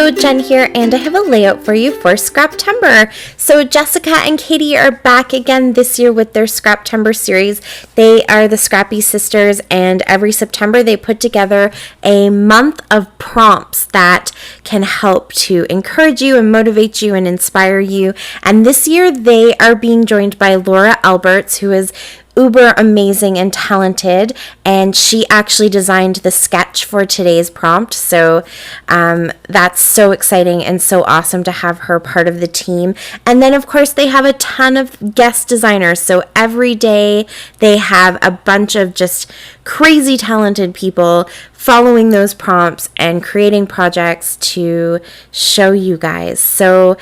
Hello, Jen here, and I have a layout for you for Scraptember. So Jessica and Katie are back again this year with their Scraptember series. They are the Scrappy sisters, and every September they put together a month of prompts that can help to encourage you and motivate you and inspire you. And this year they are being joined by Laura Alberts, who is uber amazing and talented, and she actually designed the sketch for today's prompt. So that's so exciting and so awesome to have her part of the team. And then of course they have a ton of guest designers, so every day they have a bunch of just crazy talented people following those prompts and creating projects to show you guys. So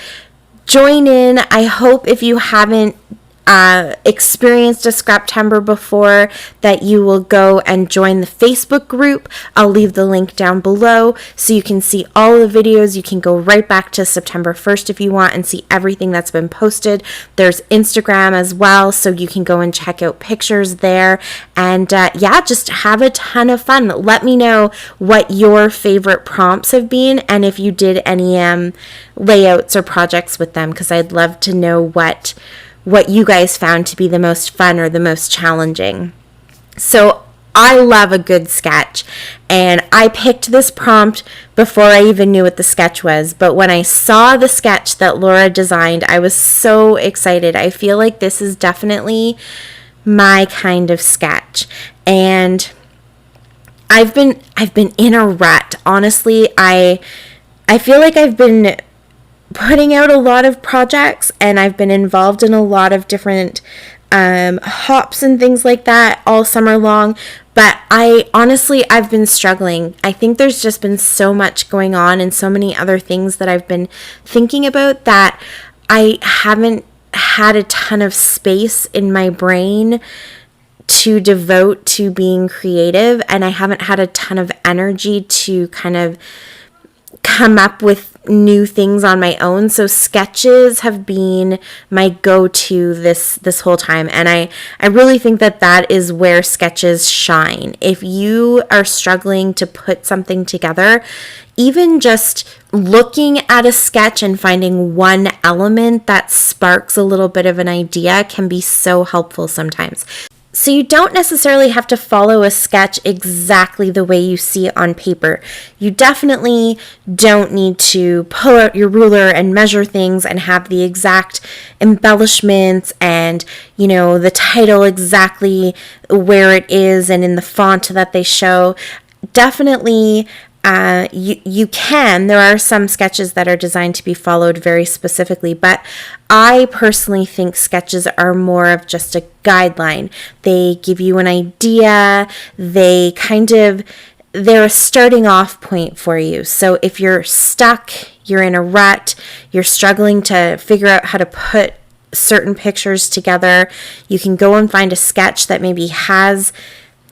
join in. I hope if you haven't experienced a Scraptember before, that you will go and join the Facebook group. I'll leave the link down below so you can see all the videos. You can go right back to September 1st if you want and see everything that's been posted. There's Instagram as well, so you can go and check out pictures there. And yeah, just have a ton of fun. Let me know what your favorite prompts have been and if you did any layouts or projects with them, because I'd love to know what you guys found to be the most fun or the most challenging. So I love a good sketch, and I picked this prompt before I even knew what the sketch was. But when I saw the sketch that Laura designed, I was so excited. I feel like this is definitely my kind of sketch. And I've been in a rut. Honestly, I feel like I've been putting out a lot of projects, and I've been involved in a lot of different hops and things like that all summer long. But I've been struggling. I think there's just been so much going on and so many other things that I've been thinking about that I haven't had a ton of space in my brain to devote to being creative, and I haven't had a ton of energy to kind of come up with new things on my own. So sketches have been my go-to this whole time, and I really think that is where sketches shine. If you are struggling to put something together, even just looking at a sketch and finding one element that sparks a little bit of an idea can be so helpful sometimes. So you don't necessarily have to follow a sketch exactly the way you see it on paper. You definitely don't need to pull out your ruler and measure things and have the exact embellishments and, the title exactly where it is and in the font that they show. Definitely you can. There are some sketches that are designed to be followed very specifically, but I personally think sketches are more of just a guideline. They give you an idea. They're a starting off point for you. So if you're stuck, you're in a rut, you're struggling to figure out how to put certain pictures together, you can go and find a sketch that maybe has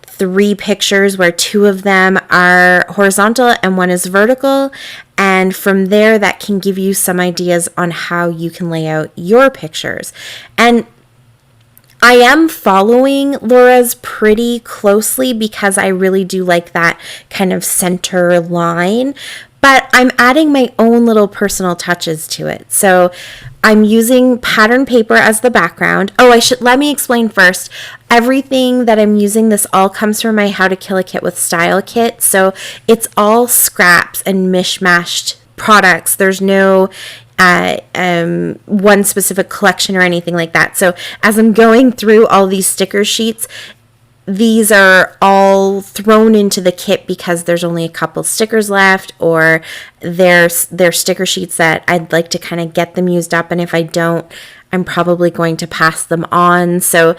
3 pictures where 2 of them are horizontal and 1 is vertical, and from there that can give you some ideas on how you can lay out your pictures. And I am following Laura's pretty closely because I really do like that kind of center line, but I'm adding my own little personal touches to it. So I'm using pattern paper as the background. Let me explain first. Everything that I'm using, this all comes from my How to Kill a Kit with Style kit. So it's all scraps and mishmashed products. There's no one specific collection or anything like that. So as I'm going through all these sticker sheets, these are all thrown into the kit because there's only a couple stickers left, or they're sticker sheets that I'd like to kind of get them used up, and if I don't, I'm probably going to pass them on. So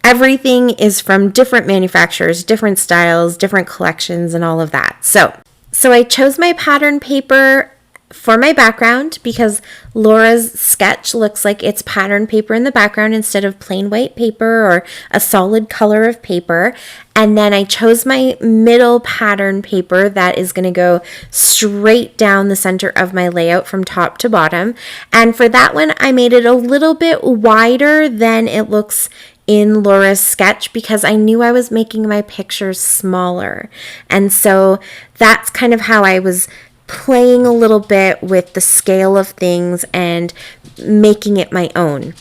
everything is from different manufacturers, different styles, different collections, and all of that. So I chose my pattern paper for my background because Laura's sketch looks like it's pattern paper in the background instead of plain white paper or a solid color of paper. And then I chose my middle pattern paper that is going to go straight down the center of my layout from top to bottom. And for that one, I made it a little bit wider than it looks in Laura's sketch because I knew I was making my pictures smaller. And so that's kind of how I was playing a little bit with the scale of things and making it my own.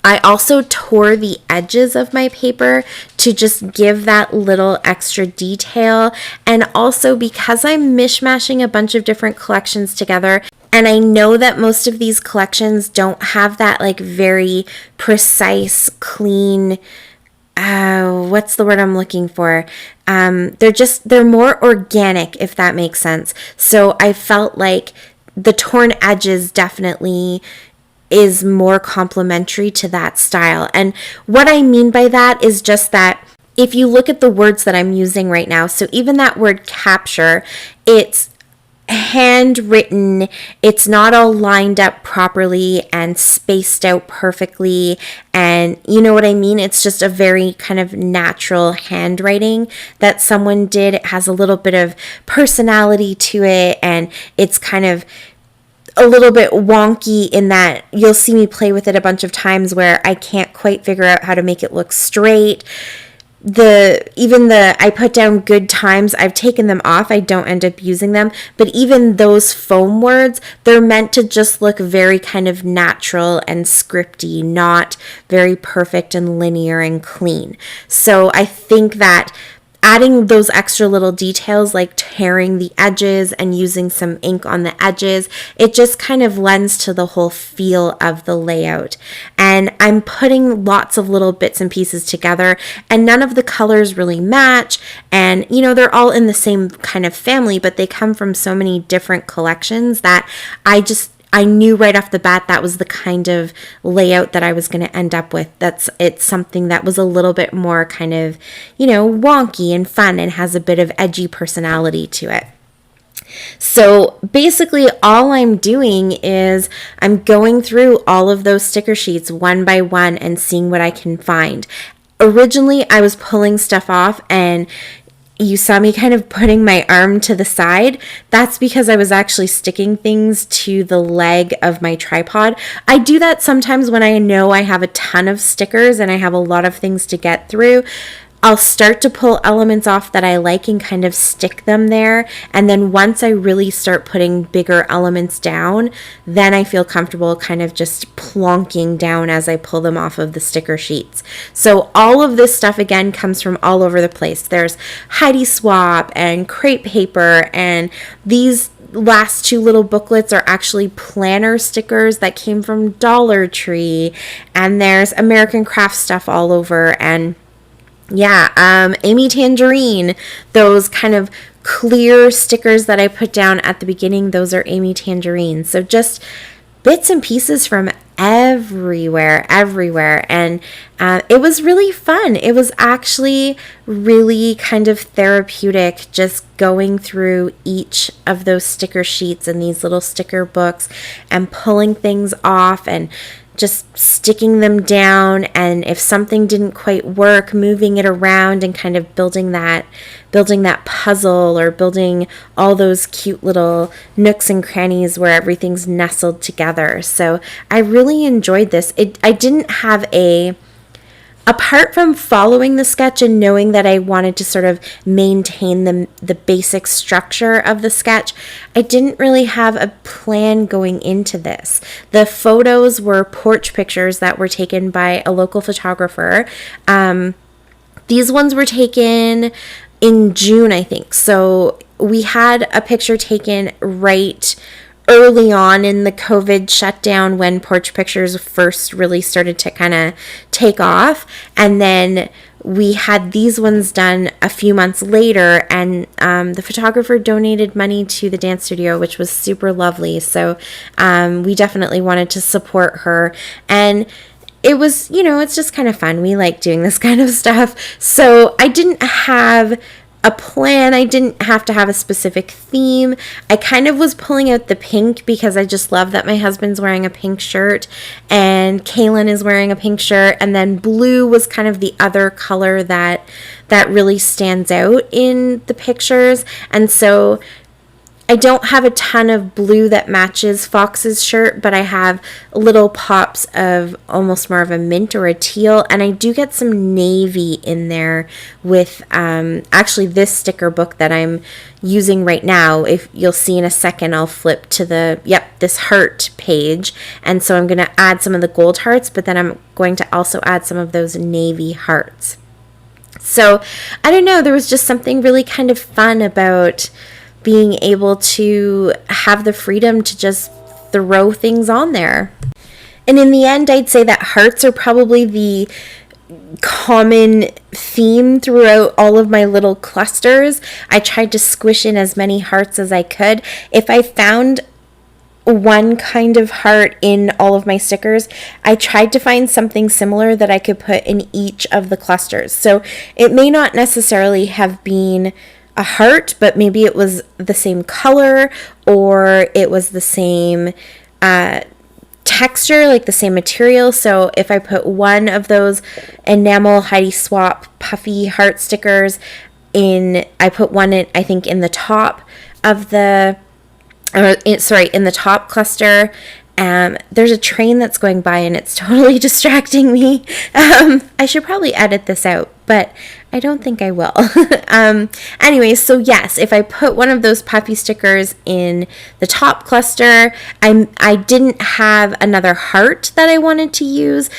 I also tore the edges of my paper to just give that little extra detail. And also because I'm mishmashing a bunch of different collections together, and I know that most of these collections don't have that like very precise, clean, what's the word I'm looking for? They're more organic, if that makes sense. So I felt like the torn edges definitely is more complementary to that style. And what I mean by that is just that if you look at the words that I'm using right now, so even that word capture, it's handwritten, it's not all lined up properly and spaced out perfectly, and you know what I mean? It's just a very kind of natural handwriting that someone did. It has a little bit of personality to it, and it's kind of a little bit wonky in that you'll see me play with it a bunch of times where I can't quite figure out how to make it look straight. I put down good times, I've taken them off, I don't end up using them, but even those foam words, they're meant to just look very kind of natural and scripty, not very perfect and linear and clean. So I think that adding those extra little details like tearing the edges and using some ink on the edges, it just kind of lends to the whole feel of the layout. And I'm putting lots of little bits and pieces together, and none of the colors really match. And, you know, they're all in the same kind of family, but they come from so many different collections that I knew right off the bat that was the kind of layout that I was going to end up with. It's something that was a little bit more kind of, you know, wonky and fun and has a bit of edgy personality to it. So basically all I'm doing is I'm going through all of those sticker sheets one by one and seeing what I can find. Originally I was pulling stuff off, and you saw me kind of putting my arm to the side. That's because I was actually sticking things to the leg of my tripod. I do that sometimes when I know I have a ton of stickers and I have a lot of things to get through. I'll start to pull elements off that I like and kind of stick them there. And then once I really start putting bigger elements down, then I feel comfortable kind of just plonking down as I pull them off of the sticker sheets. So all of this stuff, again, comes from all over the place. There's Heidi Swap and crepe paper, and these last two little booklets are actually planner stickers that came from Dollar Tree. And there's American craft stuff all over, and Amy Tangerine, those kind of clear stickers that I put down at the beginning, those are Amy Tangerine. So just bits and pieces from everywhere. And it was really fun. It was actually really kind of therapeutic just going through each of those sticker sheets and these little sticker books and pulling things off and just sticking them down, and if something didn't quite work, moving it around and kind of building that puzzle, or building all those cute little nooks and crannies where everything's nestled together. So I really enjoyed this. I didn't have apart from following the sketch and knowing that I wanted to sort of maintain the basic structure of the sketch, I didn't really have a plan going into this. The photos were porch pictures that were taken by a local photographer. These ones were taken in June, I think. So we had a picture taken right early on in the COVID shutdown when porch pictures first really started to kind of take off. And then we had these ones done a few months later, and the photographer donated money to the dance studio, which was super lovely. So we definitely wanted to support her. And it was, it's just kind of fun. We like doing this kind of stuff. So I didn't have a plan. I didn't have to have a specific theme. I kind of was pulling out the pink because I just love that my husband's wearing a pink shirt and Kaylin is wearing a pink shirt, and then blue was kind of the other color that really stands out in the pictures. And so I don't have a ton of blue that matches Fox's shirt, but I have little pops of almost more of a mint or a teal, and I do get some navy in there with actually this sticker book that I'm using right now. If you'll see in a second, I'll flip to this heart page, and so I'm going to add some of the gold hearts, but then I'm going to also add some of those navy hearts. So I don't know, there was just something really kind of fun about being able to have the freedom to just throw things on there. And in the end, I'd say that hearts are probably the common theme throughout all of my little clusters. I tried to squish in as many hearts as I could. If I found one kind of heart in all of my stickers, I tried to find something similar that I could put in each of the clusters. So it may not necessarily have been a heart, but maybe it was the same color, or it was the same texture, like the same material. So if I put one of those enamel Heidi Swap puffy heart stickers in, I put one in, I think, in the top of the in the top cluster. There's a train that's going by and it's totally distracting me. I should probably edit this out, but I don't think I will. Anyway, so yes, if I put one of those puffy stickers in the top cluster, I didn't have another heart that I wanted to use,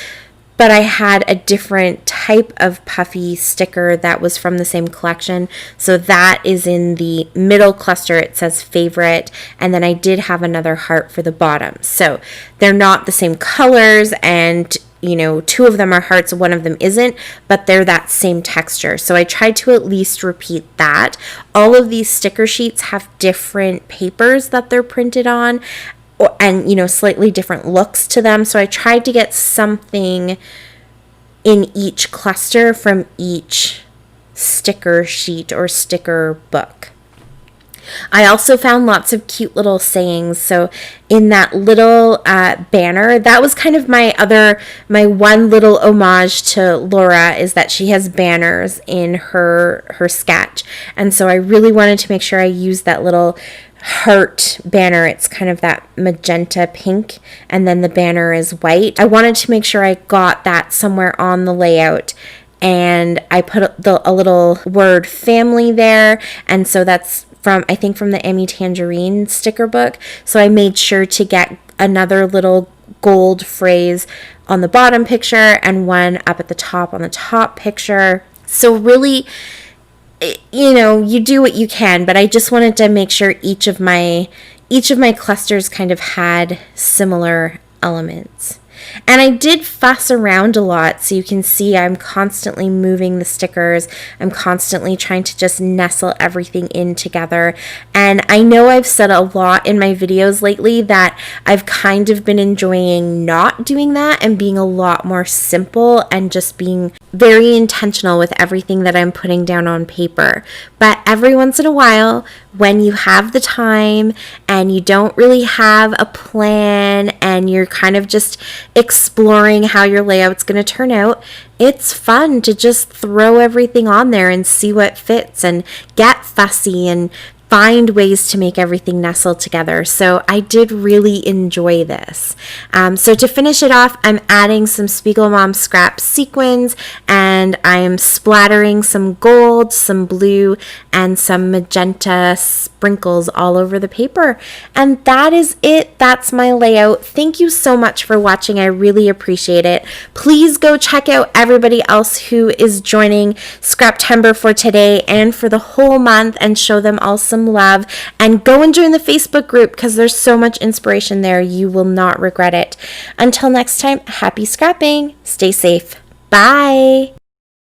but I had a different type of puffy sticker that was from the same collection. So that is in the middle cluster. It says favorite. And then I did have another heart for the bottom. So they're not the same colors, and two of them are hearts, one of them isn't, but they're that same texture. So I tried to at least repeat that. All of these sticker sheets have different papers that they're printed on, and slightly different looks to them. So I tried to get something in each cluster from each sticker sheet or sticker book. I also found lots of cute little sayings. So in that little banner, that was kind of my one little homage to Laura, is that she has banners in her sketch. And so I really wanted to make sure I used that little heart banner. It's kind of that magenta pink, and then the banner is white. I wanted to make sure I got that somewhere on the layout, and I put a little word family there, and so that's from the Emmy Tangerine sticker book. So I made sure to get another little gold phrase on the bottom picture and one up at the top on the top picture. So really, you do what you can, but I just wanted to make sure each of my clusters kind of had similar elements. And I did fuss around a lot, so you can see I'm constantly moving the stickers. I'm constantly trying to just nestle everything in together. And I know I've said a lot in my videos lately that I've kind of been enjoying not doing that and being a lot more simple and just being very intentional with everything that I'm putting down on paper. But every once in a while, when you have the time and you don't really have a plan and you're kind of just exploring how your layout's going to turn out, it's fun to just throw everything on there and see what fits and get fussy and find ways to make everything nestle together. So I did really enjoy this. So to finish it off, I'm adding some Spiegelmom scrap sequins, and I'm splattering some gold, some blue, and some magenta sprinkles all over the paper. And that is it. That's my layout. Thank you so much for watching. I really appreciate it. Please go check out everybody else who is joining Scraptember for today and for the whole month, and show them all some love, and go and join the Facebook group because there's so much inspiration there. You will not regret it. Until next time, happy scrapping. Stay safe. Bye.